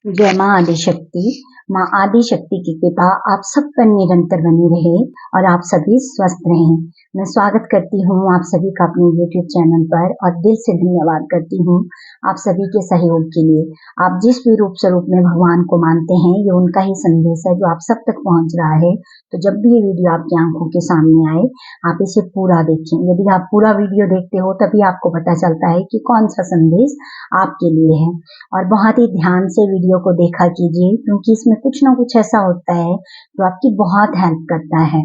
जय माँ आदिशक्ति। माँ आदिशक्ति की कृपा आप सब पर निरंतर बनी रहे और आप सभी स्वस्थ रहें। मैं स्वागत करती हूँ आप सभी का अपने YouTube चैनल पर और दिल से धन्यवाद करती हूँ आप सभी के सहयोग के लिए। आप जिस भी रूप स्वरूप में भगवान को मानते हैं, ये उनका ही संदेश है जो आप सब तक पहुँच रहा है। तो जब भी ये वीडियो आपकी आंखों के सामने आए, आप इसे पूरा देखें। यदि आप पूरा वीडियो देखते हो तभी आपको पता चलता है कि कौन सा संदेश आपके लिए है। और बहुत ही ध्यान से वीडियो को देखा कीजिए, क्योंकि इसमें कुछ ना कुछ ऐसा होता है जो आपकी बहुत हेल्प करता है।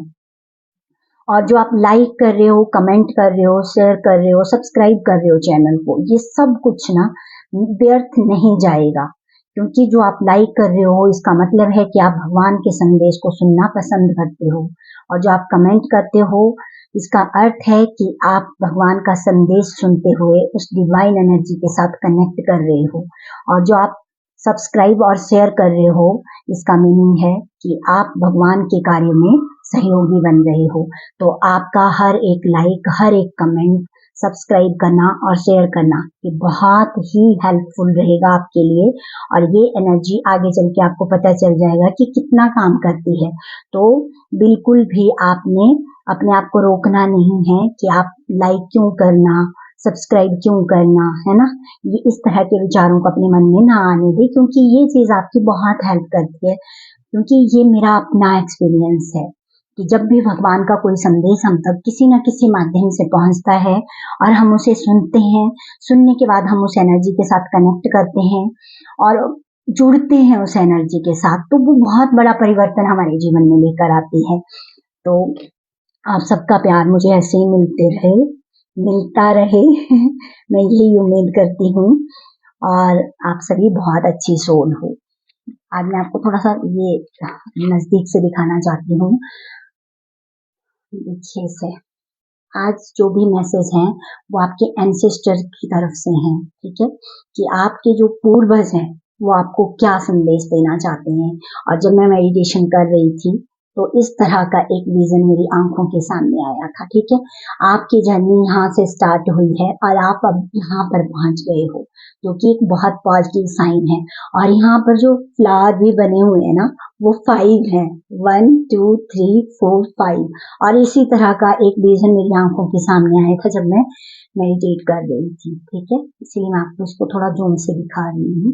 और जो आप लाइक कर रहे हो, कमेंट कर रहे हो, शेयर कर रहे हो, सब्सक्राइब कर रहे हो चैनल को, ये सब कुछ ना व्यर्थ नहीं जाएगा। क्योंकि जो आप लाइक कर रहे हो, इसका मतलब है कि आप भगवान के संदेश को सुनना पसंद करते हो। और जो आप कमेंट करते हो, इसका अर्थ है कि आप भगवान का संदेश सुनते हुए उस डिवाइन एनर्जी के साथ कनेक्ट कर रहे हो। और जो आप सब्सक्राइब और शेयर कर रहे हो, इसका मीनिंग है कि आप भगवान के कार्य में सहयोगी बन रहे हो। तो आपका हर एक लाइक, हर एक कमेंट, सब्सक्राइब करना और शेयर करना, ये बहुत ही हेल्पफुल रहेगा आपके लिए। और ये एनर्जी आगे चल के आपको पता चल जाएगा कि कितना काम करती है। तो बिल्कुल भी आपने अपने आप को रोकना नहीं है कि आप लाइक क्यों करना, सब्सक्राइब क्यों करना, है ना। ये इस तरह के विचारों को अपने मन में ना आने दे, क्योंकि ये चीज आपकी बहुत हेल्प करती है। क्योंकि ये मेरा अपना एक्सपीरियंस है कि जब भी भगवान का कोई संदेश हम तक किसी न किसी माध्यम से पहुंचता है और हम उसे सुनते हैं, सुनने के बाद हम उस एनर्जी के साथ कनेक्ट करते हैं और जुड़ते हैं उस एनर्जी के साथ, तो वो बहुत बड़ा परिवर्तन हमारे जीवन में लेकर आती है। तो आप सबका प्यार मुझे ऐसे ही मिलता रहे मैं यही उम्मीद करती हूँ। और आप सभी बहुत अच्छी सोल हो। आज मैं आपको थोड़ा सा ये नजदीक से दिखाना चाहती हूँ। पीछे से आज जो भी मैसेज हैं वो आपके एंसेस्टर की तरफ से हैं, ठीक है, कि आपके जो पूर्वज हैं वो आपको क्या संदेश देना चाहते हैं। और जब मैं मेडिटेशन कर रही थी तो इस तरह का एक विजन मेरी आंखों के सामने आया था, ठीक है। आपकी जर्नी यहाँ से स्टार्ट हुई है और आप अब यहाँ पर पहुंच गए हो, जो कि एक बहुत पॉजिटिव साइन है। और यहाँ पर जो फ्लावर भी बने हुए हैं ना, वो 5 हैं, 1 2 3 4 5। और इसी तरह का एक विजन मेरी आंखों के सामने आया था जब मैं मेडिटेट कर रही थी, ठीक है। इसलिए मैं आपको इसको थोड़ा जूम से दिखा रही हूँ,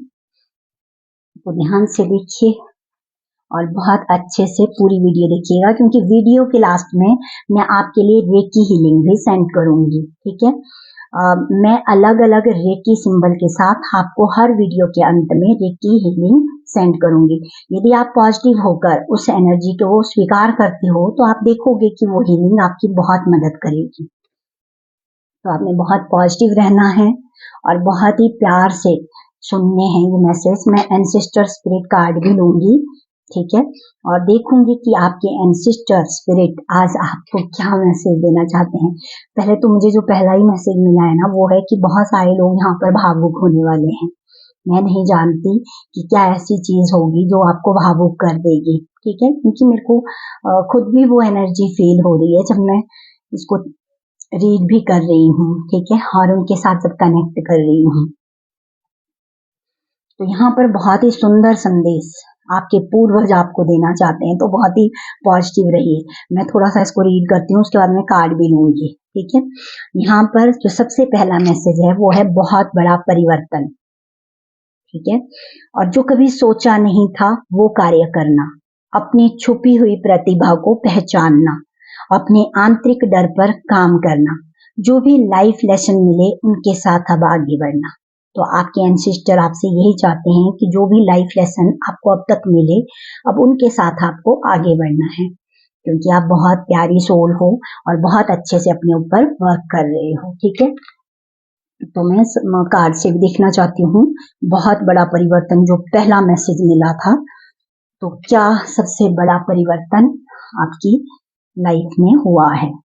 तो ध्यान से देखिए और बहुत अच्छे से पूरी वीडियो देखिएगा, क्योंकि वीडियो के लास्ट में मैं आपके लिए रेकी हीलिंग भी सेंड करूंगी, ठीक है। मैं अलग अलग रेकी सिंबल के साथ आपको हर वीडियो के अंत में रेकी हीलिंग सेंड करूंगी। यदि आप पॉजिटिव होकर उस एनर्जी को स्वीकार करते हो तो आप देखोगे कि वो हीलिंग आपकी बहुत मदद करेगी। तो आपने बहुत पॉजिटिव रहना है और बहुत ही प्यार से सुनने हैं ये मैसेज। मैं एंसेस्टर स्पिरिट कार्ड भी लूंगी, ठीक है, और देखूंगी कि आपके एंसेस्टर स्पिरिट आज आपको क्या मैसेज देना चाहते हैं। पहले तो मुझे जो पहला ही मैसेज मिला है ना, वो है कि बहुत सारे लोग यहाँ पर भावुक होने वाले हैं। मैं नहीं जानती कि क्या ऐसी चीज होगी जो आपको भावुक कर देगी, ठीक है, क्योंकि मेरे को खुद भी वो एनर्जी फील हो रही है जब मैं इसको रीड भी कर रही हूँ, ठीक है, और उनके साथ जब कनेक्ट कर रही हूँ। तो यहाँ पर बहुत ही सुंदर संदेश आपके पूर्वज आपको देना चाहते हैं, तो बहुत ही पॉजिटिव रहिए। मैं थोड़ा सा इसको रीड करती हूँ, उसके बाद मैं कार्ड भी लूंगी, ठीक है। यहाँ पर जो सबसे पहला मैसेज है वो है बहुत बड़ा परिवर्तन, ठीक है। और जो कभी सोचा नहीं था वो कार्य करना, अपनी छुपी हुई प्रतिभा को पहचानना, अपने आंतरिक डर पर काम करना, जो भी लाइफ लेसन मिले उनके साथ अब आगे बढ़ना। तो आपके एंसेस्टर आपसे यही चाहते हैं कि जो भी लाइफ लेसन आपको अब तक मिले, अब उनके साथ आपको आगे बढ़ना है, क्योंकि आप बहुत प्यारी सोल हो और बहुत अच्छे से अपने ऊपर वर्क कर रहे हो, ठीक है। तो मैं कार्ड से भी देखना चाहती हूँ बहुत बड़ा परिवर्तन जो पहला मैसेज मिला था, तो क्या सबसे बड़ा परिवर्तन आपकी लाइफ में हुआ है।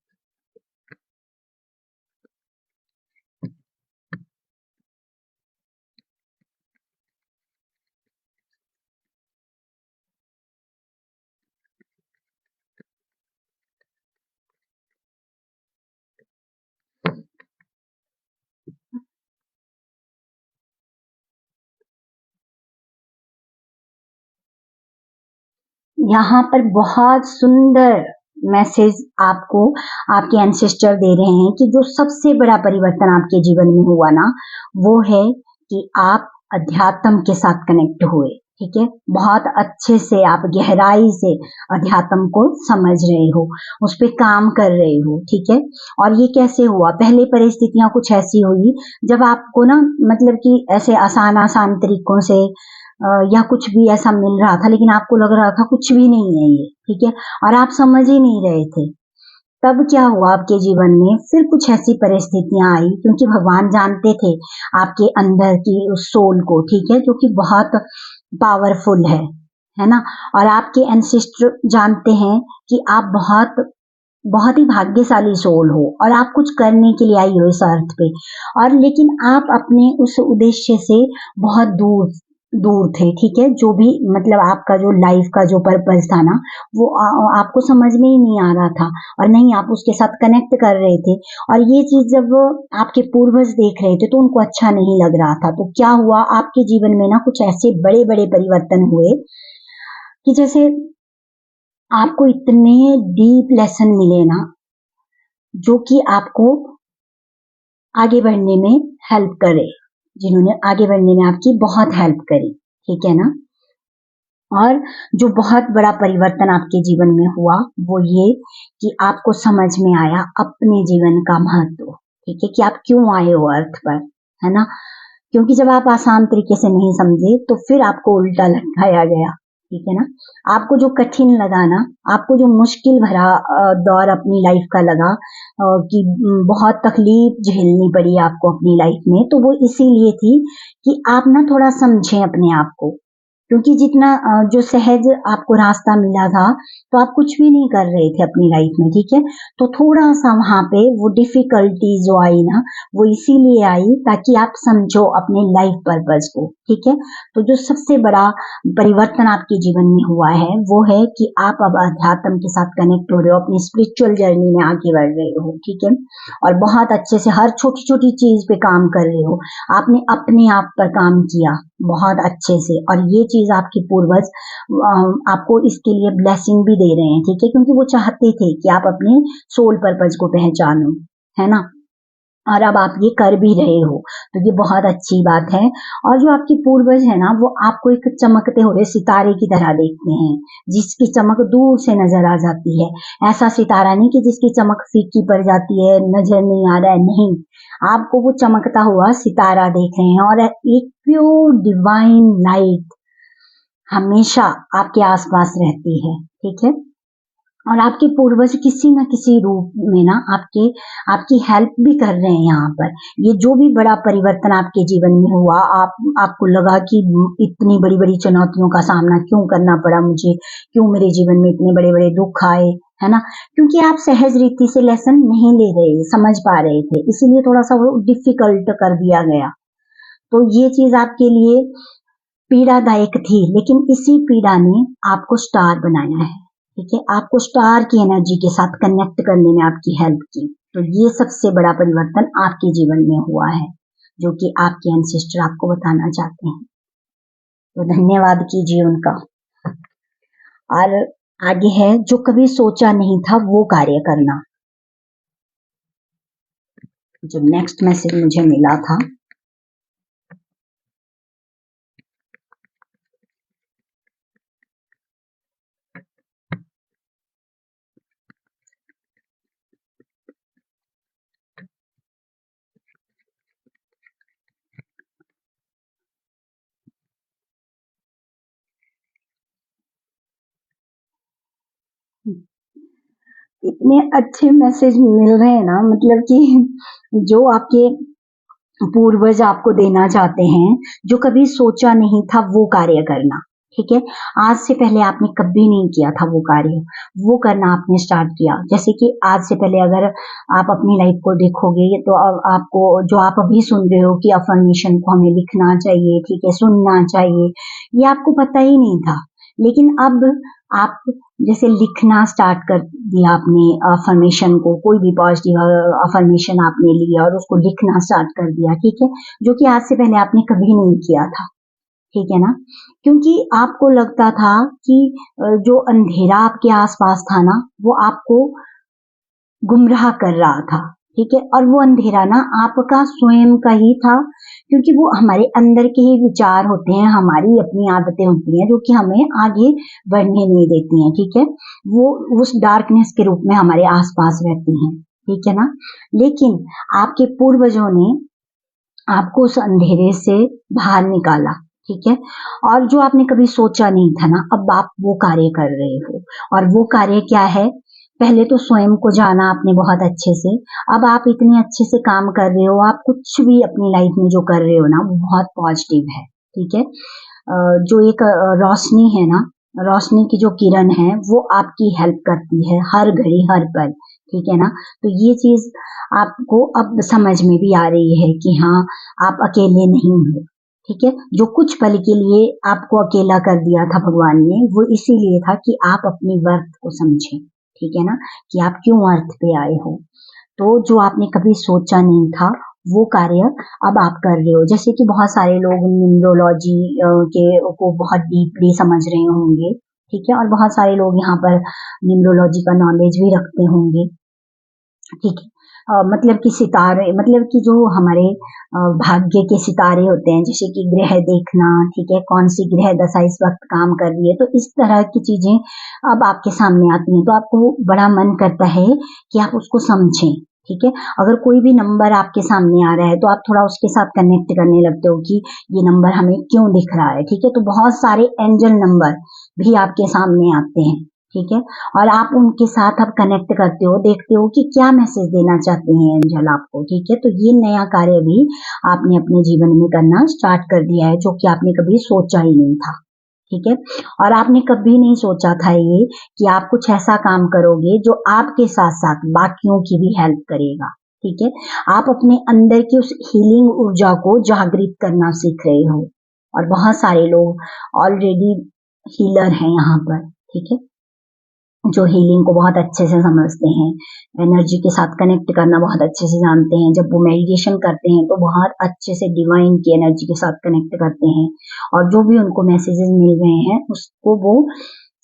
यहाँ पर बहुत सुंदर मैसेज आपको आपके एंसेस्टर दे रहे हैं कि जो सबसे बड़ा परिवर्तन आपके जीवन में हुआ ना, वो है कि आप अध्यात्म के साथ कनेक्ट हुए। ठीक है, बहुत अच्छे से आप गहराई से अध्यात्म को समझ रहे हो, उस पे काम कर रहे हो। ठीक है, और ये कैसे हुआ? पहले परिस्थितियां कुछ ऐसी हुई जब आपको ना मतलब कि ऐसे आसान आसान तरीकों से या कुछ भी ऐसा मिल रहा था, लेकिन आपको लग रहा था कुछ भी नहीं है ये। ठीक है, और आप समझ ही नहीं रहे थे। तब क्या हुआ आपके जीवन में? फिर कुछ ऐसी परिस्थितियां आई, क्योंकि भगवान जानते थे आपके अंदर की उस सोल को। ठीक है, जो कि बहुत पावरफुल है ना। और आपके एंसेस्टर जानते हैं कि आप बहुत बहुत ही भाग्यशाली सोल हो और आप कुछ करने के लिए आई हो इस अर्थ पे। और लेकिन आप अपने उस उद्देश्य से बहुत दूर दूर थे। ठीक है, जो भी मतलब आपका जो लाइफ का जो पर्पस था ना, वो आपको समझ में ही नहीं आ रहा था, और नहीं आप उसके साथ कनेक्ट कर रहे थे। और ये चीज जब आपके पूर्वज देख रहे थे तो उनको अच्छा नहीं लग रहा था। तो क्या हुआ आपके जीवन में ना, कुछ ऐसे बड़े बड़े परिवर्तन हुए कि जैसे आपको इतने डीप लेसन मिले ना, जो कि आपको आगे बढ़ने में हेल्प करे, जिन्होंने आगे बढ़ने में आपकी बहुत हेल्प करी। ठीक है ना। और जो बहुत बड़ा परिवर्तन आपके जीवन में हुआ वो ये कि आपको समझ में आया अपने जीवन का महत्व। ठीक है, कि आप क्यों आए हो अर्थ पर, है ना। क्योंकि जब आप आसान तरीके से नहीं समझे तो फिर आपको उल्टा लटकाया गया। ठीक है ना। आपको जो कठिन लगा ना, आपको जो मुश्किल भरा दौर अपनी लाइफ का लगा, कि बहुत तकलीफ झेलनी पड़ी आपको अपनी लाइफ में, तो वो इसीलिए थी कि आप ना थोड़ा समझें अपने आप को। क्योंकि जितना जो सहज आपको रास्ता मिला था, तो आप कुछ भी नहीं कर रहे थे अपनी लाइफ में। ठीक है, तो थोड़ा सा वहां पे वो डिफिकल्टी जो आई ना, वो इसीलिए आई ताकि आप समझो अपने लाइफ पर्पस को। ठीक है, तो जो सबसे बड़ा परिवर्तन आपके जीवन में हुआ है वो है कि आप अब अध्यात्म के साथ कनेक्ट हो रहे हो, अपनी स्पिरिचुअल जर्नी में आगे बढ़ रहे हो। ठीक है, और बहुत अच्छे से हर छोटी छोटी चीज पे काम कर रहे हो। आपने अपने आप पर काम किया बहुत अच्छे से, और ये चीज आपके पूर्वज आपको इसके लिए ब्लेसिंग भी दे रहे हैं। ठीक है, क्योंकि वो चाहते थे कि आप अपने सोल पर्पज को पहचानो, है ना। और अब आप ये कर भी रहे हो, तो ये बहुत अच्छी बात है। और जो आपके पूर्वज है ना, वो आपको एक चमकते हुए सितारे की तरह देखते हैं, जिसकी चमक दूर से नजर आ जाती है। ऐसा सितारा नहीं कि जिसकी चमक फीकी पड़ जाती है, नजर नहीं आ रहा है, नहीं। आपको वो चमकता हुआ सितारा देख रहे हैं, और एक प्योर डिवाइन लाइट हमेशा आपके आसपास रहती है। ठीक है, और आपके पूर्वज किसी न किसी रूप में ना आपकी हेल्प भी कर रहे हैं यहाँ पर। ये जो भी बड़ा परिवर्तन आपके जीवन में हुआ, आपको लगा कि इतनी बड़ी बड़ी चुनौतियों का सामना क्यों करना पड़ा मुझे, क्यों मेरे जीवन में इतने बड़े बड़े दुख आए, है ना। क्योंकि आप सहज रीति से लेसन नहीं ले रहे, समझ पा रहे थे, इसीलिए थोड़ा सा वो डिफिकल्ट कर दिया गया। तो ये चीज आपके लिए पीड़ादायक थी, लेकिन इसी पीड़ा ने आपको स्टार बनाया है। ठीक है, आपको स्टार की एनर्जी के साथ कनेक्ट करने में आपकी हेल्प की। तो ये सबसे बड़ा परिवर्तन आपके जीवन में हुआ है, जो कि आपके एंसेस्टर आपको बताना चाहते हैं। तो धन्यवाद कीजिए उनका। और आगे है, जो कभी सोचा नहीं था वो कार्य करना। जो नेक्स्ट मैसेज मुझे मिला था, इतने अच्छे मैसेज मिल रहे हैं ना, मतलब कि जो आपके पूर्वज आपको देना चाहते हैं, जो कभी सोचा नहीं था वो कार्य करना। ठीक है, आज से पहले आपने कभी नहीं किया था वो कार्य, वो करना आपने स्टार्ट किया। जैसे कि आज से पहले अगर आप अपनी लाइफ को देखोगे, तो अब आपको जो आप अभी सुन रहे हो कि अफर्मेशन को हमें लिखना चाहिए, ठीक है, सुनना चाहिए, ये आपको पता ही नहीं था। लेकिन अब आप जैसे लिखना स्टार्ट कर दिया आपने अफर्मेशन को, कोई भी पॉजिटिव अफर्मेशन आपने लिया और उसको लिखना स्टार्ट कर दिया। ठीक है, जो कि आज से पहले आपने कभी नहीं किया था। ठीक है ना, क्योंकि आपको लगता था कि जो अंधेरा आपके आसपास था ना वो आपको गुमराह कर रहा था, ठीक है, और वो अंधेरा ना आपका स्वयं का ही था, क्योंकि वो हमारे अंदर के ही विचार होते हैं, हमारी अपनी आदतें होती हैं जो कि हमें आगे बढ़ने नहीं देती हैं, ठीक है, वो उस डार्कनेस के रूप में हमारे आसपास रहती हैं, ठीक है ना। लेकिन आपके पूर्वजों ने आपको उस अंधेरे से बाहर निकाला, ठीक है, और जो आपने कभी सोचा नहीं था ना अब आप वो कार्य कर रहे हो, और वो कार्य क्या है, पहले तो स्वयं को जाना आपने बहुत अच्छे से, अब आप इतने अच्छे से काम कर रहे हो, आप कुछ भी अपनी लाइफ में जो कर रहे हो ना वो बहुत पॉजिटिव है, ठीक है। जो एक रोशनी है ना, रोशनी की जो किरण है वो आपकी हेल्प करती है हर घड़ी हर पल, ठीक है ना। तो ये चीज आपको अब समझ में भी आ रही है कि हाँ आप अकेले नहीं हो, ठीक है। जो कुछ पल के लिए आपको अकेला कर दिया था भगवान ने वो इसीलिए था कि आप अपनी वर्थ को समझें, ठीक है ना, कि आप क्यों अर्थ पे आए हो। तो जो आपने कभी सोचा नहीं था वो कार्य अब आप कर रहे हो, जैसे कि बहुत सारे लोग न्यूमरोलॉजी के को बहुत डीपली समझ रहे होंगे, ठीक है, और बहुत सारे लोग यहाँ पर न्यूमरोलॉजी का नॉलेज भी रखते होंगे, ठीक है। मतलब कि सितारे, मतलब कि जो हमारे भाग्य के सितारे होते हैं, जैसे कि ग्रह देखना, ठीक है, कौन सी ग्रह दशा इस वक्त काम कर रही है, तो इस तरह की चीजें अब आपके सामने आती हैं, तो आपको बड़ा मन करता है कि आप उसको समझें, ठीक है। अगर कोई भी नंबर आपके सामने आ रहा है तो आप थोड़ा उसके साथ कनेक्ट करने लगते हो कि ये नंबर हमें क्यों दिख रहा है, ठीक है। तो बहुत सारे एंजल नंबर भी आपके सामने आते हैं, ठीक है, और आप उनके साथ अब कनेक्ट करते हो, देखते हो कि क्या मैसेज देना चाहते हैं एंजल आपको, ठीक है। तो ये नया कार्य भी आपने अपने जीवन में करना स्टार्ट कर दिया है जो कि आपने कभी सोचा ही नहीं था, ठीक है। और आपने कभी नहीं सोचा था ये कि आप कुछ ऐसा काम करोगे जो आपके साथ साथ बाकियों की भी हेल्प करेगा, ठीक है। आप अपने अंदर की उस हीलिंग ऊर्जा को जागृत करना सीख रहे हो, और बहुत सारे लोग ऑलरेडी हीलर हैं यहाँ पर, ठीक है, जो हीलिंग को बहुत अच्छे से समझते हैं, एनर्जी के साथ कनेक्ट करना बहुत अच्छे से जानते हैं, जब वो मेडिटेशन करते हैं तो बहुत अच्छे से डिवाइन की एनर्जी के साथ कनेक्ट करते हैं, और जो भी उनको मैसेजेस मिल रहे हैं उसको वो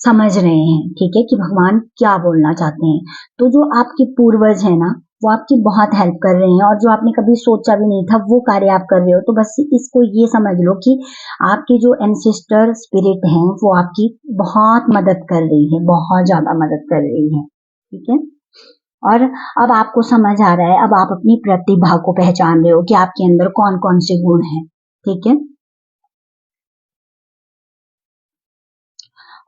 समझ रहे हैं, ठीक है, कि भगवान क्या बोलना चाहते हैं। तो जो आपके पूर्वज है ना वो आपकी बहुत हेल्प कर रहे हैं, और जो आपने कभी सोचा भी नहीं था वो कार्य आप कर रहे हो, तो बस इसको ये समझ लो कि आपके जो एंसेस्टर स्पिरिट हैं वो आपकी बहुत मदद कर रही है, बहुत ज्यादा मदद कर रही है, ठीक है। और अब आपको समझ आ रहा है, अब आप अपनी प्रतिभा को पहचान रहे हो कि आपके अंदर कौन कौन से गुण हैं, ठीक है।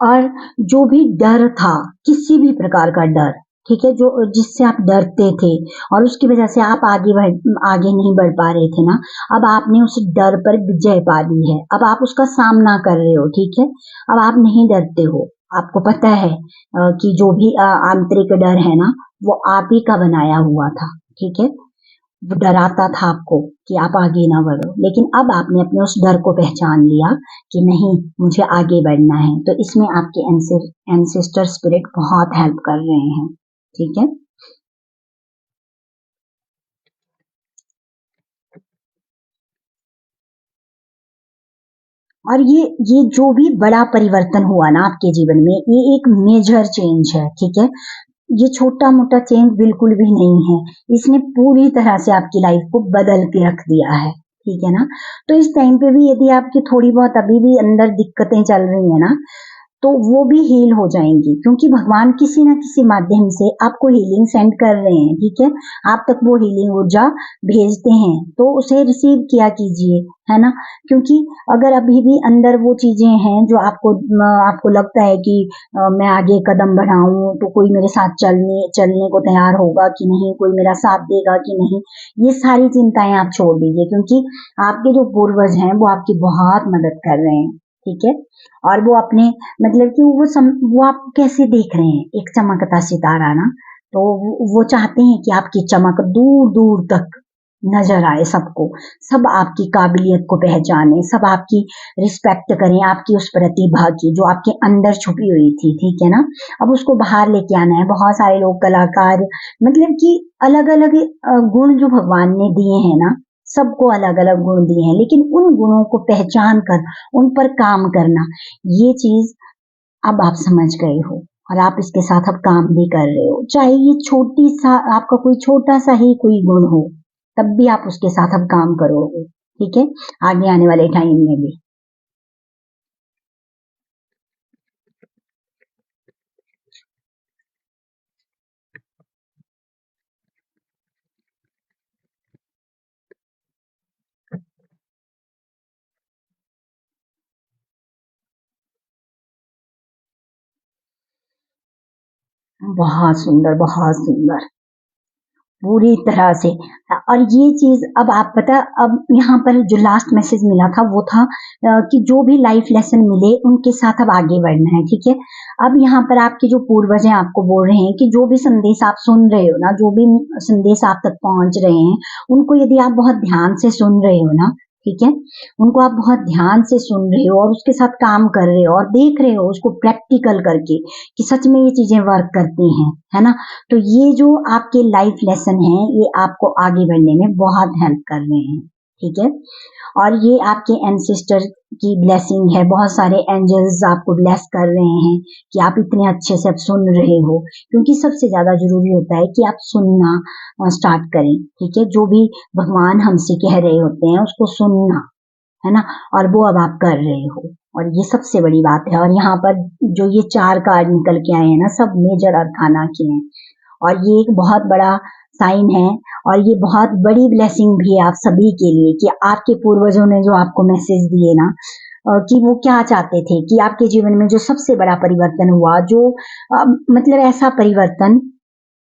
और जो भी डर था, किसी भी प्रकार का डर, ठीक है, जो जिससे आप डरते थे और उसकी वजह से आप आगे नहीं बढ़ पा रहे थे ना, अब आपने उस डर पर विजय पा ली है, अब आप उसका सामना कर रहे हो, ठीक है। अब आप नहीं डरते हो, आपको पता है कि जो भी आंतरिक डर है ना वो आप ही का बनाया हुआ था, ठीक है। वो डराता था आपको कि आप आगे ना बढ़ो, लेकिन अब आपने अपने उस डर को पहचान लिया कि नहीं मुझे आगे बढ़ना है, तो इसमें आपके एंसेस्टर स्पिरिट बहुत हेल्प कर रहे हैं, ठीक है। और ये जो भी बड़ा परिवर्तन हुआ ना आपके जीवन में ये एक मेजर चेंज है, ठीक है। ये छोटा मोटा चेंज बिल्कुल भी नहीं है, इसने पूरी तरह से आपकी लाइफ को बदल के रख दिया है, ठीक है ना। तो इस टाइम पे भी यदि आपकी थोड़ी बहुत अभी भी अंदर दिक्कतें चल रही है ना तो वो भी हील हो जाएंगी, क्योंकि भगवान किसी ना किसी माध्यम से आपको हीलिंग सेंड कर रहे हैं, ठीक है। आप तक वो हीलिंग ऊर्जा भेजते हैं तो उसे रिसीव किया कीजिए, है ना। क्योंकि अगर अभी भी अंदर वो चीजें हैं जो आपको लगता है कि मैं आगे कदम बढ़ाऊं तो कोई मेरे साथ चलने चलने को तैयार होगा कि नहीं, कोई मेरा साथ देगा कि नहीं, ये सारी चिंताएं आप छोड़ दीजिए, क्योंकि आपके जो पूर्वज हैं वो आपकी बहुत मदद कर रहे हैं, ठीक है। और वो अपने मतलब कि वो आप कैसे देख रहे हैं एक चमकता सितारा ना, तो वो चाहते हैं कि आपकी चमक दूर दूर तक नजर आए सबको, सब आपकी काबिलियत को पहचाने, सब आपकी रिस्पेक्ट करें, आपकी उस प्रतिभा की जो आपके अंदर छुपी हुई थी, ठीक है ना। अब उसको बाहर लेके आना है, बहुत सारे लोग कलाकार, मतलब कि अलग अलग गुण जो भगवान ने दिए हैं ना सबको अलग अलग गुण दिए हैं, लेकिन उन गुणों को पहचान कर उन पर काम करना, ये चीज अब आप समझ गए हो और आप इसके साथ अब काम भी कर रहे हो। चाहे ये छोटी सा आपका कोई छोटा सा ही कोई गुण हो, तब भी आप उसके साथ अब काम करोगे, ठीक है, आगे आने वाले टाइम में भी। बहुत सुंदर, बहुत सुंदर, पूरी तरह से। और ये चीज अब आप पता, अब यहाँ पर जो लास्ट मैसेज मिला था वो था कि जो भी लाइफ लेसन मिले उनके साथ अब आगे बढ़ना है, ठीक है। अब यहाँ पर आपके जो पूर्वज हैं आपको बोल रहे हैं कि जो भी संदेश आप सुन रहे हो ना, जो भी संदेश आप तक पहुंच रहे हैं, उनको यदि आप बहुत ध्यान से सुन रहे हो ना, ठीक है, उनको आप बहुत ध्यान से सुन रहे हो और उसके साथ काम कर रहे हो और देख रहे हो उसको प्रैक्टिकल करके कि सच में ये चीजें वर्क करती हैं, है ना, तो ये जो आपके लाइफ लेसन हैं ये आपको आगे बढ़ने में बहुत हेल्प कर रहे हैं, ठीक है। और ये आपके एंसेस्टर की ब्लेसिंग है, बहुत सारे एंजल्स आपको ब्लेस कर रहे हैं कि आप इतने अच्छे से अब सुन रहे हो, क्योंकि सबसे ज्यादा जरूरी होता है कि आप सुनना स्टार्ट करें, ठीक है। जो भी भगवान हमसे कह रहे होते हैं उसको सुनना, है ना, और वो अब आप कर रहे हो, और ये सबसे बड़ी बात है। और यहाँ पर जो ये 4 कार्ड निकल के आए हैं ना, सब मेजर अर्थाना के हैं, और ये एक बहुत बड़ा साइन है और ये बहुत बड़ी ब्लेसिंग भी है आप सभी के लिए कि आपके पूर्वजों ने जो आपको मैसेज दिए ना, कि वो क्या चाहते थे कि आपके जीवन में जो सबसे बड़ा परिवर्तन हुआ, जो मतलब ऐसा परिवर्तन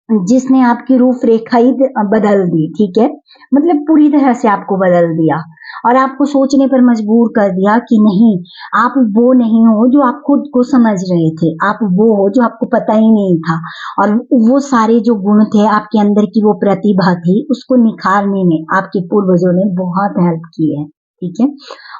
जिसने आपकी रूपरेखा ही बदल दी, ठीक है, मतलब पूरी तरह से आपको बदल दिया और आपको सोचने पर मजबूर कर दिया कि नहीं, आप वो नहीं हो जो आप खुद को समझ रहे थे, आप वो हो जो आपको पता ही नहीं था, और वो सारे जो गुण थे आपके अंदर की, वो प्रतिभा थी, उसको निखारने में आपके पूर्वजों ने बहुत हेल्प की है, ठीक है।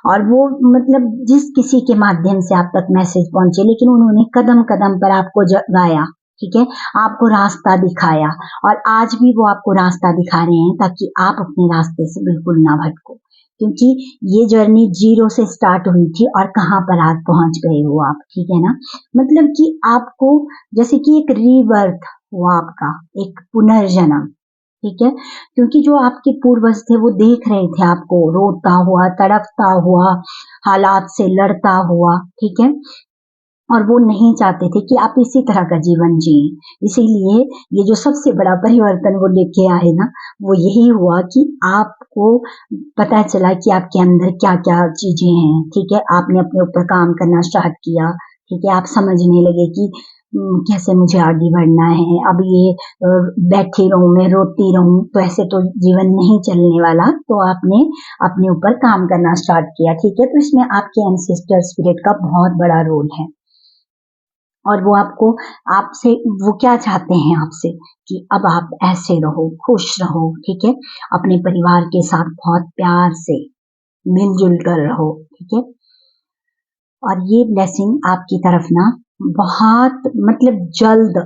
और वो मतलब जिस किसी के माध्यम से आप तक मैसेज पहुंचे, लेकिन उन्होंने कदम कदम पर आपको जगाया, ठीक है, आपको रास्ता दिखाया, और आज भी वो आपको रास्ता दिखा रहे हैं ताकि आप अपने रास्ते से बिल्कुल ना भटको, क्योंकि ये जर्नी 0 से स्टार्ट हुई थी और कहाँ पर आज पहुंच गए हो आप, ठीक है ना। मतलब कि आपको जैसे कि एक रीबर्थ हुआ आपका, एक पुनर्जन्म, ठीक है, क्योंकि जो आपके पूर्वज थे वो देख रहे थे आपको रोता हुआ, तड़पता हुआ, हालात से लड़ता हुआ, ठीक है, और वो नहीं चाहते थे कि आप इसी तरह का जीवन जिए। इसीलिए ये जो सबसे बड़ा परिवर्तन वो लेके आए ना, वो यही हुआ कि आपको पता चला कि आपके अंदर क्या क्या चीजें हैं, ठीक है, आपने अपने ऊपर काम करना स्टार्ट किया, ठीक है, आप समझने लगे कि कैसे मुझे आगे बढ़ना है। अब ये बैठी रहूं मैं रोती रहूं तो ऐसे तो जीवन नहीं चलने वाला, तो आपने अपने ऊपर काम करना स्टार्ट किया, ठीक है। तो इसमें आपके एंसेस्टर स्पिरिट का बहुत बड़ा रोल है, और वो आपको, आपसे वो क्या चाहते हैं आपसे कि अब आप ऐसे रहो, खुश रहो, ठीक है, अपने परिवार के साथ बहुत प्यार से मिलजुल कर रहो, ठीक है। और ये ब्लेसिंग आपकी तरफ ना बहुत मतलब जल्द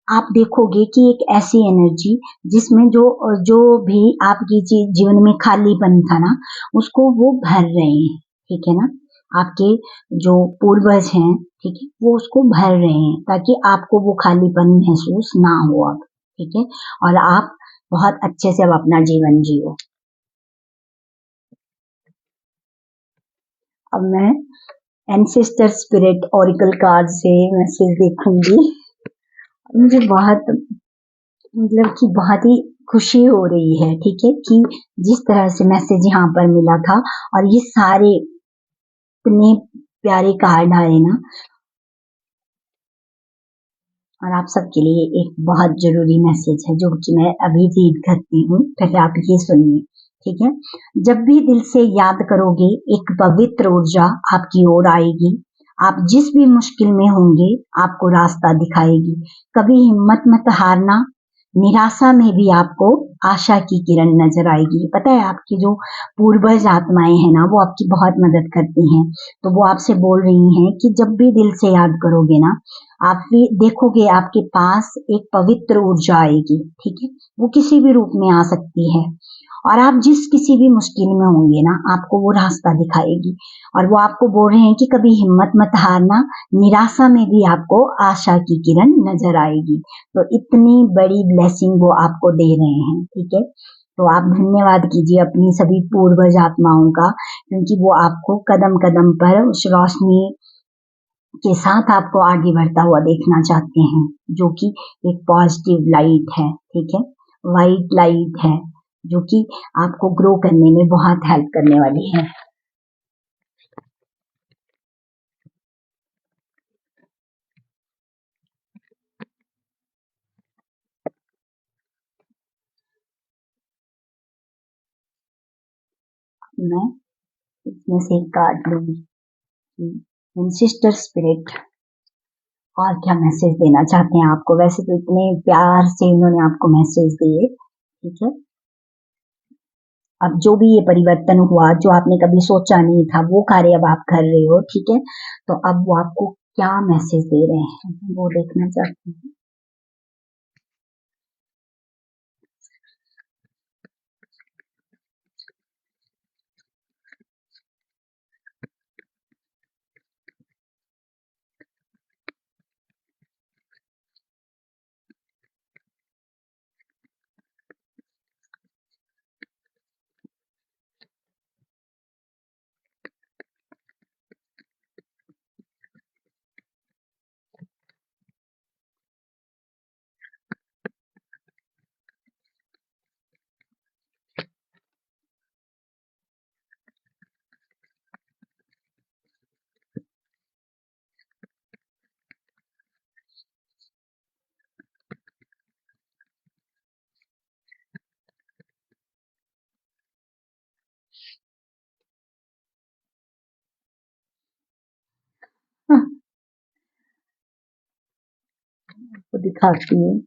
आप देखोगे कि एक ऐसी एनर्जी जिसमें जो जो भी आपकी जीवन में खालीपन था ना, उसको वो भर रहे हैं, ठीक है ना। आपके जो पूर्वज हैं, ठीक है, वो उसको भर रहे हैं ताकि आपको वो खालीपन महसूस ना हो अब, ठीक है, और आप बहुत अच्छे से अब अपना जीवन जियो। अब मैं एंसेस्टर स्पिरिट ओरिकल कार्ड से मैसेज देखूंगी। मुझे बहुत मतलब कि बहुत ही खुशी हो रही है, ठीक है, कि जिस तरह से मैसेज यहाँ पर मिला था और ये सारे इतने प्यारे कार्ड आए ना, और आप सबके लिए एक बहुत जरूरी मैसेज है जो कि मैं अभी रीड करती हूँ, फिर आप ये सुनिए, ठीक है। जब भी दिल से याद करोगे एक पवित्र ऊर्जा आपकी ओर आएगी, आप जिस भी मुश्किल में होंगे आपको रास्ता दिखाएगी। कभी हिम्मत मत हारना, निराशा में भी आपको आशा की किरण नजर आएगी। पता है आपकी जो पूर्वज आत्माएं हैं ना, वो आपकी बहुत मदद करती हैं, तो वो आपसे बोल रही हैं कि जब भी दिल से याद करोगे ना, आप भी देखोगे आपके पास एक पवित्र ऊर्जा आएगी, ठीक है, वो किसी भी रूप में आ सकती है, और आप जिस किसी भी मुश्किल में होंगे ना, आपको वो रास्ता दिखाएगी और वो आपको बोल रहे हैं कि कभी हिम्मत मत हारना, निराशा में भी आपको आशा की किरण नजर आएगी। तो इतनी बड़ी ब्लेसिंग वो आपको दे रहे हैं, ठीक है। तो आप धन्यवाद कीजिए अपनी सभी पूर्वज आत्माओं का, क्योंकि वो आपको कदम कदम पर उस रोशनी के साथ आपको आगे बढ़ता हुआ देखना चाहते हैं, जो कि एक पॉजिटिव लाइट है, ठीक है, वाइट लाइट है, जो कि आपको ग्रो करने में बहुत हेल्प करने वाली है। मैं इसमें से एक कार्ड लूंगी, एंसेस्टर स्पिरिट और क्या मैसेज देना चाहते हैं आपको। वैसे तो इतने प्यार से इन्होंने आपको मैसेज दिए, ठीक है। अब जो भी ये परिवर्तन हुआ, जो आपने कभी सोचा नहीं था, वो कार्य अब आप कर रहे हो, ठीक है। तो अब वो आपको क्या मैसेज दे रहे हैं वो देखना चाहती हूँ। हाँ, वो दिखाती है।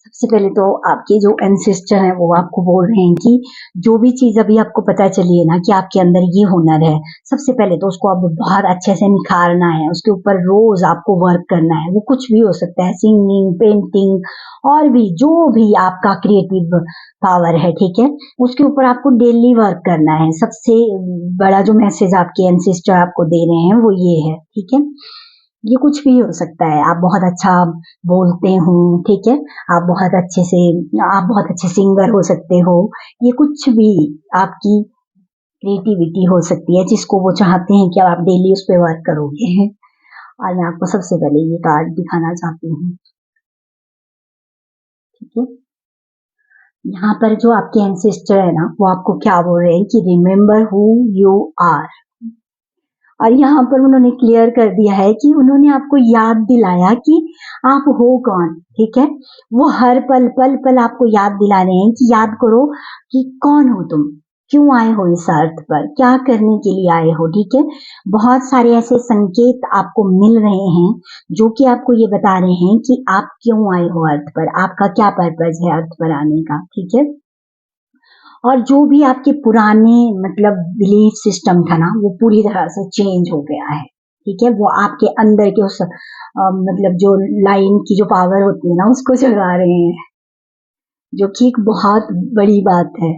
सबसे पहले तो आपके जो एंसेस्टर हैं वो आपको बोल रहे हैं कि जो भी चीज अभी आपको पता चली है ना कि आपके अंदर ये हुनर है, सबसे पहले तो उसको अब बहुत अच्छे से निखारना है, उसके ऊपर रोज आपको वर्क करना है। वो कुछ भी हो सकता है, सिंगिंग, पेंटिंग, और भी जो भी आपका क्रिएटिव पावर है, ठीक है, उसके ऊपर आपको डेली वर्क करना है। सबसे बड़ा जो मैसेज आपके एंसेस्टर आपको दे रहे हैं वो ये है, ठीक है। ये कुछ भी हो सकता है, आप बहुत अच्छा बोलते हो, ठीक है, आप बहुत अच्छे से, आप बहुत अच्छे सिंगर हो सकते हो, ये कुछ भी आपकी क्रिएटिविटी हो सकती है जिसको वो चाहते हैं कि आप डेली उस पर वर्क करोगे। और मैं आपको सबसे पहले ये कार्ड दिखाना चाहती हूँ, ठीक है। यहाँ पर जो आपके एंसेस्टर है ना, वो आपको क्या बोल रहे हैं कि रिमेम्बर हु यू आर। और यहाँ पर उन्होंने क्लियर कर दिया है कि उन्होंने आपको याद दिलाया कि आप हो कौन, ठीक है। वो हर पल पल पल आपको याद दिला रहे हैं कि याद करो कि कौन हो तुम, क्यों आए हो इस अर्थ पर, क्या करने के लिए आए हो, ठीक है। बहुत सारे ऐसे संकेत आपको मिल रहे हैं जो कि आपको ये बता रहे हैं कि आप क्यों आए हो अर्थ पर, आपका क्या पर्पज है अर्थ पर आने का, ठीक है। और जो भी आपके पुराने मतलब बिलीफ सिस्टम था ना, वो पूरी तरह से चेंज हो गया है, ठीक है। वो आपके अंदर के उस मतलब जो लाइन की जो पावर होती है ना, उसको जगा रहे हैं, जो कि एक बहुत बड़ी बात है।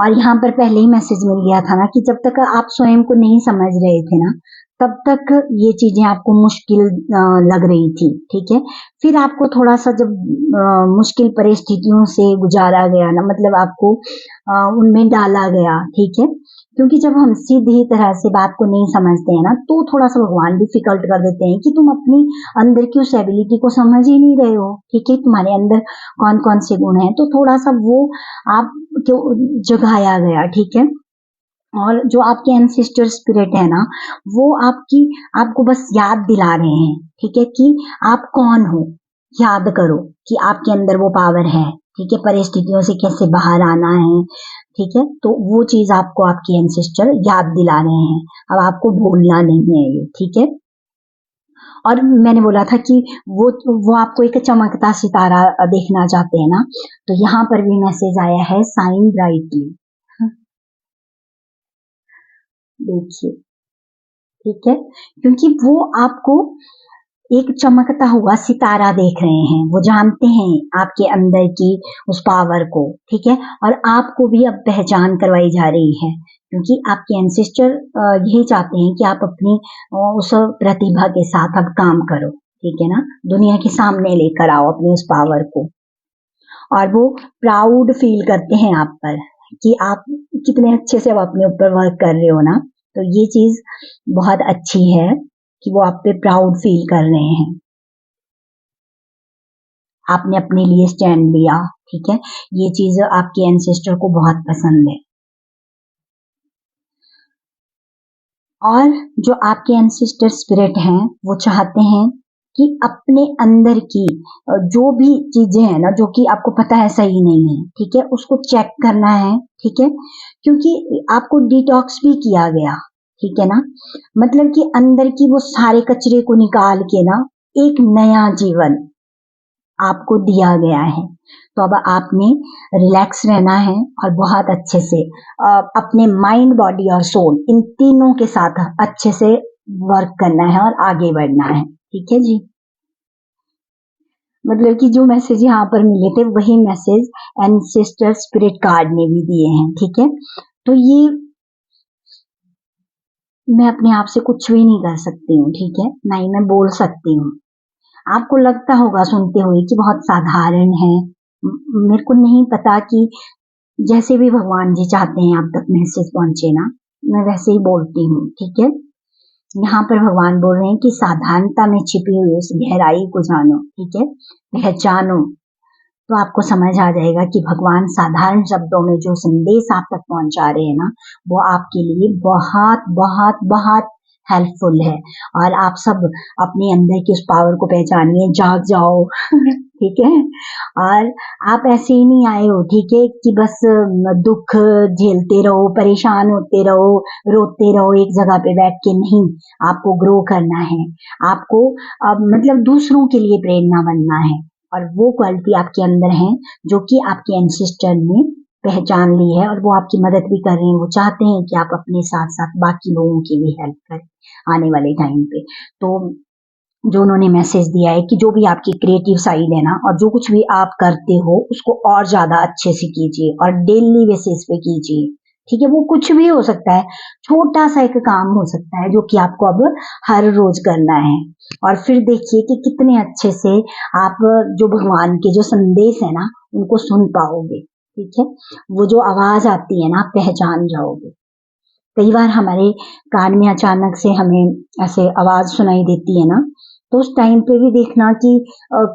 और यहाँ पर पहले ही मैसेज मिल गया था ना कि जब तक आप स्वयं को नहीं समझ रहे थे ना, तब तक ये चीजें आपको मुश्किल लग रही थी, ठीक है। फिर आपको थोड़ा सा जब मुश्किल परिस्थितियों से गुजारा गया ना, मतलब आपको उनमें डाला गया, ठीक है। क्योंकि जब हम सीधी तरह से बात को नहीं समझते हैं ना, तो थोड़ा सा भगवान डिफिकल्ट कर देते हैं कि तुम अपनी अंदर की उस एबिलिटी को समझ ही नहीं रहे हो, ठीक है, तुम्हारे अंदर कौन कौन से गुण हैं। तो थोड़ा सा वो आप जो जगाया गया, ठीक है। और जो आपके एंसेस्टर स्पिरिट है ना, वो आपकी आपको बस याद दिला रहे हैं, ठीक है, कि आप कौन हो। याद करो कि आपके अंदर वो पावर है, ठीक है, परिस्थितियों से कैसे बाहर आना है, ठीक है। तो वो चीज आपको आपके एंसेस्टर याद दिला रहे हैं, अब आपको भूलना नहीं है ये, ठीक है। और मैंने बोला था कि वो आपको एक चमकता सितारा देखना चाहते हैं ना, तो यहाँ पर भी मैसेज आया है शाइन ब्राइटली। देखिए, ठीक है, क्योंकि वो आपको एक चमकता हुआ सितारा देख रहे हैं, वो जानते हैं आपके अंदर की उस पावर को, ठीक है। और आपको भी अब पहचान करवाई जा रही है, क्योंकि आपके एंसेस्टर यही चाहते हैं कि आप अपनी उस प्रतिभा के साथ अब काम करो, ठीक है ना, दुनिया के सामने लेकर आओ अपनी उस पावर को। और वो प्राउड फील करते हैं आप पर कि आप कितने अच्छे से अब अपने ऊपर वर्क कर रहे हो ना, तो ये चीज बहुत अच्छी है कि वो आप पे प्राउड फील कर रहे हैं, आपने अपने लिए स्टैंड लिया, ठीक है। ये चीज आपके एंसेस्टर को बहुत पसंद है। और जो आपके एंसेस्टर स्पिरिट हैं वो चाहते हैं कि अपने अंदर की जो भी चीजें हैं ना, जो कि आपको पता है सही नहीं है, ठीक है, उसको चेक करना है, ठीक है, क्योंकि आपको डिटॉक्स भी किया गया, ठीक है ना, मतलब कि अंदर की वो सारे कचरे को निकाल के ना एक नया जीवन आपको दिया गया है। तो अब आपने रिलैक्स रहना है और बहुत अच्छे से अपने माइंड, बॉडी और सोल इन तीनों के साथ अच्छे से वर्क करना है और आगे बढ़ना है, ठीक है जी। मतलब कि जो मैसेज यहाँ पर मिले थे वही मैसेज एंसेस्टर स्पिरिट कार्ड ने भी दिए हैं, ठीक है। तो ये मैं अपने आप से कुछ भी नहीं कर सकती हूँ, ठीक है, ना ही मैं बोल सकती हूँ। आपको लगता होगा सुनते हुए कि बहुत साधारण है, मेरे को नहीं पता कि जैसे भी भगवान जी चाहते हैं आप तक मैसेज पहुंचे ना, मैं वैसे ही बोलती हूँ, ठीक है। यहाँ पर भगवान बोल रहे हैं कि साधारणता में छिपी हुई उस गहराई को जानो, ठीक है, पहचानो, तो आपको समझ आ जाएगा कि भगवान साधारण शब्दों में जो संदेश आप तक पहुंचा रहे हैं ना, वो आपके लिए बहुत बहुत बहुत हेल्पफुल है। और आप सब अपने अंदर की उस पावर को पहचानिए, जाग जाओ ठीक है। और आप ऐसे ही नहीं आए हो, ठीक है, कि बस दुख झेलते रहो, परेशान होते रहो, रोते रहो एक जगह पे बैठ के, नहीं, आपको ग्रो करना है, आपको मतलब दूसरों के लिए प्रेरणा बनना है। और वो क्वालिटी आपके अंदर है जो कि आपके एंसेस्टर ने पहचान ली है और वो आपकी मदद भी कर रहे हैं। वो चाहते हैं कि आप अपने साथ साथ बाकी लोगों की भी हेल्प करें आने वाले टाइम पे। तो जो उन्होंने मैसेज दिया है कि जो भी आपकी क्रिएटिव साइड है ना, और जो कुछ भी आप करते हो उसको और ज्यादा अच्छे से कीजिए और डेली बेसिस पे कीजिए, ठीक है। वो कुछ भी हो सकता है, छोटा सा एक काम हो सकता है जो कि आपको अब हर रोज करना है। और फिर देखिए कि कितने अच्छे से आप जो भगवान के जो संदेश है ना उनको सुन पाओगे, ठीक है। वो जो आवाज आती है ना आप पहचान जाओगे। कई बार हमारे कान में अचानक से हमें ऐसे आवाज सुनाई देती है ना, तो उस टाइम पे भी देखना कि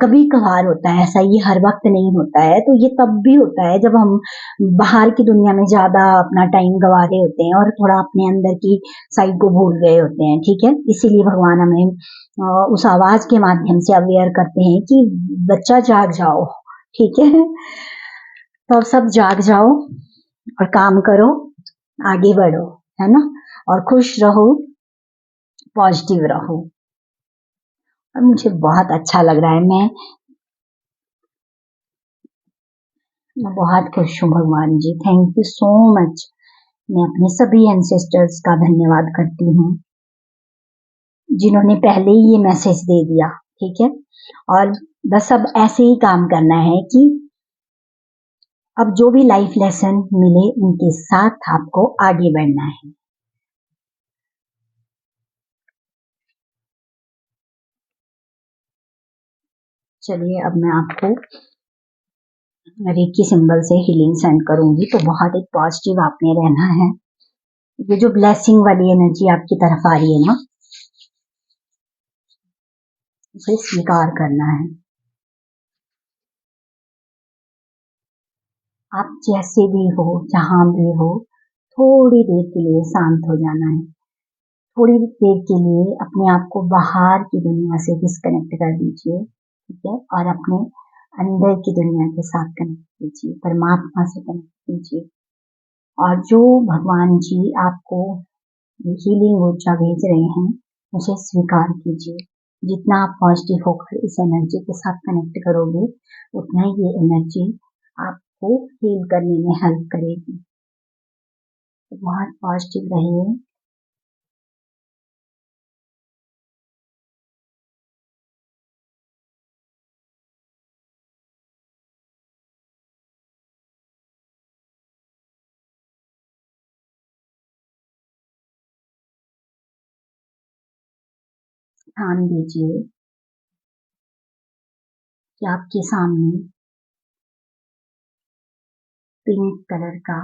कभी कभार होता है ऐसा, ये हर वक्त नहीं होता है। तो ये तब भी होता है जब हम बाहर की दुनिया में ज्यादा अपना टाइम गवा रहे होते हैं और थोड़ा अपने अंदर की साइड को भूल गए होते हैं, ठीक है। इसीलिए भगवान हमें उस आवाज के माध्यम से अवेयर करते हैं कि बच्चा जाग जाओ, ठीक है। तो अब सब जाग जाओ और काम करो, आगे बढ़ो, है ना, और खुश रहो, पॉजिटिव रहो। और मुझे बहुत अच्छा लग रहा है, मैं बहुत खुश हूँ भगवान जी, थैंक यू सो मच। मैं अपने सभी एंसेस्टर्स का धन्यवाद करती हूँ जिन्होंने पहले ही ये मैसेज दे दिया, ठीक है। और बस अब ऐसे ही काम करना है कि अब जो भी लाइफ लेसन मिले उनके साथ आपको आगे बढ़ना है। चलिए अब मैं आपको रेकी सिंबल से हीलिंग सेंड करूंगी, तो बहुत एक पॉजिटिव आपने रहना है। ये जो ब्लेसिंग वाली एनर्जी आपकी तरफ आ रही है ना, उसे स्वीकार करना है। आप जैसे भी हो, जहां भी हो, थोड़ी देर के लिए शांत हो जाना है। थोड़ी देर के लिए अपने आप को बाहर की दुनिया से डिस्कनेक्ट कर दीजिए, ठीक है, और अपने अंदर की दुनिया के साथ कनेक्ट कीजिए, परमात्मा से कनेक्ट कीजिए। और जो भगवान जी आपको हीलिंग ऊर्जा भेज रहे हैं उसे स्वीकार कीजिए, जितना आप पॉजिटिव होकर इस एनर्जी के साथ कनेक्ट करोगे, उतना ही ये एनर्जी आपको हील करने में हेल्प करेगी। तो बहुत पॉजिटिव रहिए। ध्यान दीजिए कि आपके सामने पिंक कलर का,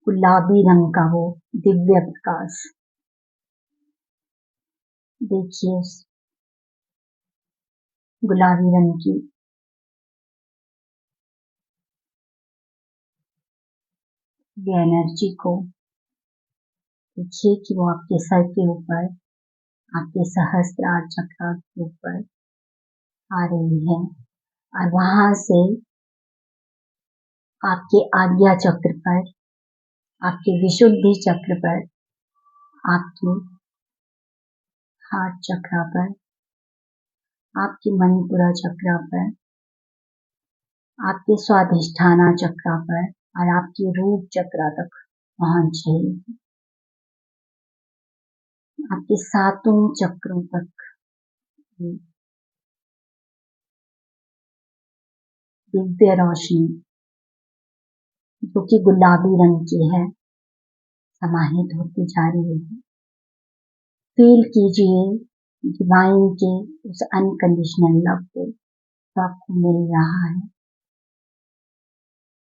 गुलाबी रंग का वो दिव्य प्रकाश, देखिए उस गुलाबी रंग की ये एनर्जी को, देखिए कि वो आपके सर के ऊपर, आपके सहस्त्रार चक्र के ऊपर आ रही है और वहां से आपके आज्ञा चक्र पर, आपके विशुद्धि चक्र पर, आपके हार्ट चक्र पर, आपके मणिपुरा चक्र पर, आपके स्वाधिष्ठाना चक्र पर और आपके रूट चक्र तक पहुंच जाएगी। आपके सातों चक्रों तक दिव्य रोशनी, जो कि गुलाबी रंग की है, समाहित होती जा रही है। फील कीजिए डिवाइन के उस अनकंडीशनल लव को जो आपको मिल रहा है।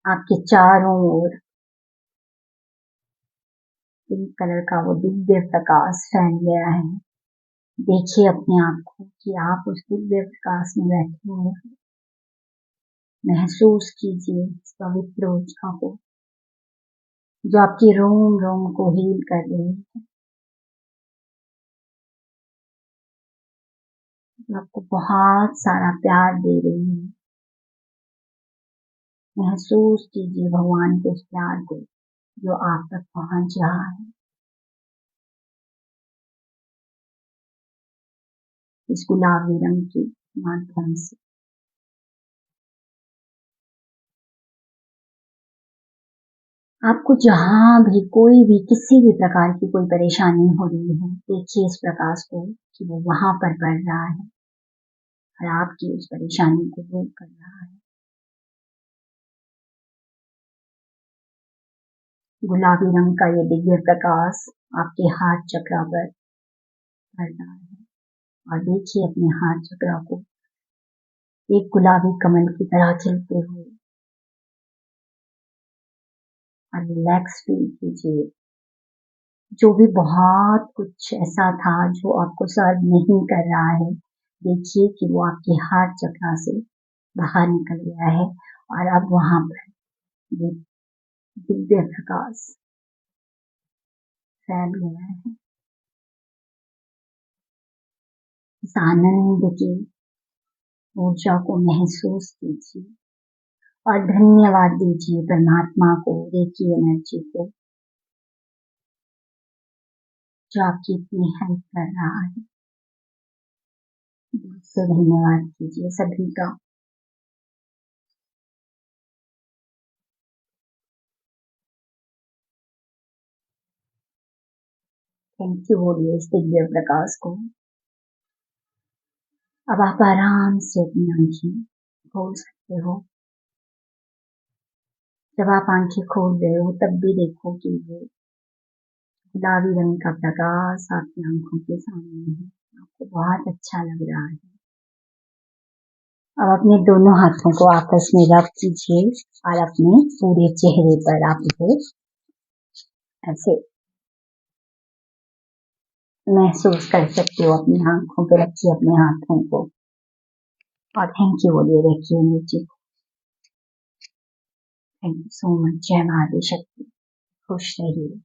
आपके चारों ओर पिंक कलर का वो दिव्य प्रकाश फैल गया है। देखिए अपने आप को कि आप उस दिव्य प्रकाश में बैठे हुए हैं। महसूस कीजिए इस पवित्र ऊर्जा को जो आपकी रोम रोम को हील कर रही है, जो आपको बहुत सारा प्यार दे रही है। महसूस कीजिए भगवान के उस प्यार को जो आप तक पहुंच रहा है। इस गुलाबी रंग के माध्यम से आपको जहां भी कोई भी किसी भी प्रकार की कोई परेशानी हो रही है, देखिए इस प्रकाश को कि वो वहां पर पड़ रहा है और आपकी उस परेशानी को दूर कर रहा है। गुलाबी रंग का ये दिव्य प्रकाश आपके हार्ट चक्र पर पड़ रहा है और देखिए अपने हार्ट चक्र को एक गुलाबी कमल की तरह खिलते हुए और रिलैक्स फील कीजिए। जो भी बहुत कुछ ऐसा था जो आपको सर्व नहीं कर रहा है, देखिए कि वो आपके हार्ट चक्र से बाहर निकल गया है और अब वहां पर ये दिव्य प्रकाश फैल गया है। इस आनंद की ऊर्जा को महसूस कीजिए और धन्यवाद दीजिए परमात्मा को, रेकी एनर्जी को जो आपकी इतनी हेल्प कर रहा है। दिल से धन्यवाद कीजिए सभी का। थैंक यू बोलिए इस दिव्य प्रकाश को। अब आप आराम से अपनी आंखें खोल सकते हो। जब आप आंखें खोल रहे हो तब भी देखो कि वो गुलाबी रंग का प्रकाश आपकी आंखों के सामने है, आपको बहुत अच्छा लग रहा है। अब अपने दोनों हाथों को आपस में रब कीजिए और अपने पूरे चेहरे पर आप इसे ऐसे महसूस कर सकते हो। अपनी आंखों पे रखिए अपने हाथों को और थैंक यू बोलिए रखिए नीचे। Thank you so much. जय माता शक्ति। खुश रहिए।